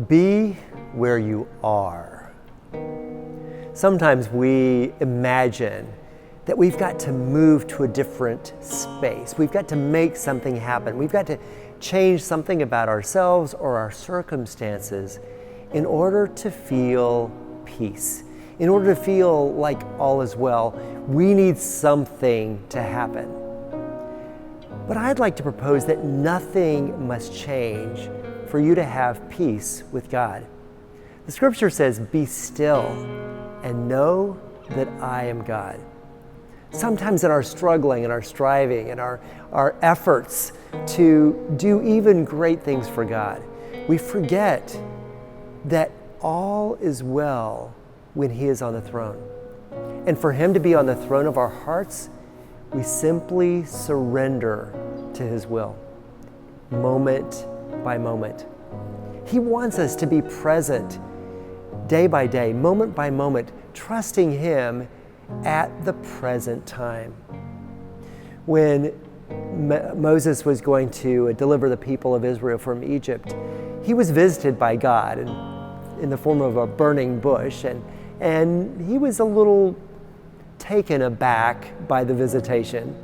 Be where you are. Sometimes we imagine that we've got to move to a different space. We've got to make something happen. We've got to change something about ourselves or our circumstances in order to feel peace. In order to feel like all is well, we need something to happen. But I'd like to propose that nothing must change for you to have peace with God. The scripture says, "Be still and know that I am God." Sometimes in our struggling and our striving and our efforts to do even great things for God, we forget that all is well when He is on the throne. And for Him to be on the throne of our hearts, we simply surrender to His will, moment by moment. He wants us to be present day by day, moment by moment, trusting Him at the present time. When Moses was going to deliver the people of Israel from Egypt, he was visited by God in the form of a burning bush, and he was a little taken aback by the visitation.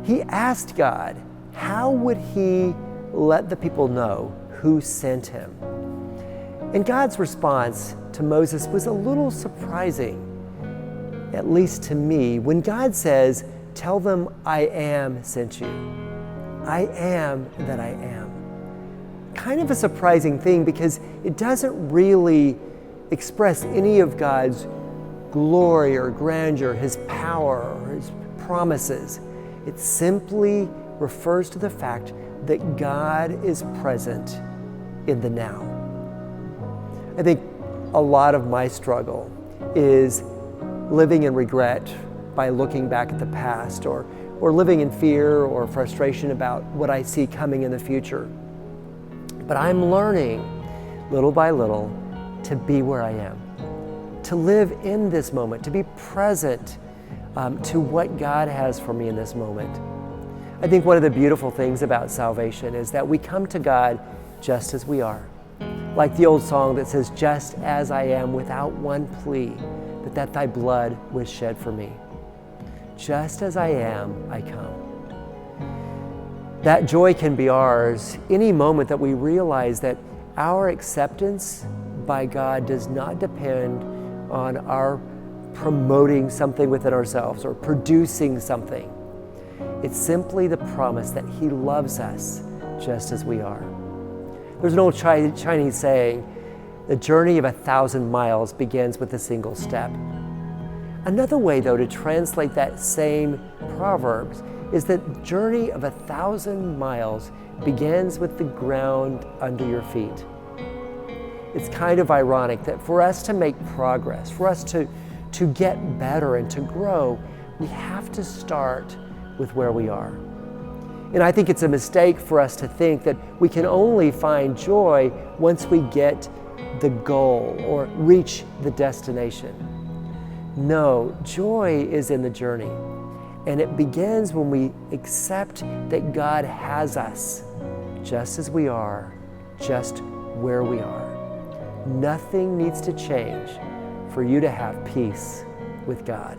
He asked God, how would he let the people know who sent him? And God's response to Moses was a little surprising, at least to me, when God says, "Tell them I am sent you. I am that I am." Kind of a surprising thing, because it doesn't really express any of God's glory or grandeur, His power or His promises. It simply refers to the fact that God is present in the now. I think a lot of my struggle is living in regret by looking back at the past, or living in fear or frustration about what I see coming in the future. But I'm learning little by little to be where I am, to live in this moment, to be present to what God has for me in this moment. I think one of the beautiful things about salvation is that we come to God just as we are. Like the old song that says, "Just as I am, without one plea, but that thy blood was shed for me. Just as I am, I come." That joy can be ours any moment that we realize that our acceptance by God does not depend on our promoting something within ourselves or producing something. It's simply the promise that He loves us just as we are. There's an old Chinese saying, "The journey of 1,000 miles begins with a single step." Another way, though, to translate that same proverb is that the journey of 1,000 miles begins with the ground under your feet. It's kind of ironic that for us to make progress, for us to get better and to grow, we have to start with where we are. And I think it's a mistake for us to think that we can only find joy once we get the goal or reach the destination. No, joy is in the journey. And it begins when we accept that God has us just as we are, just where we are. Nothing needs to change for you to have peace with God.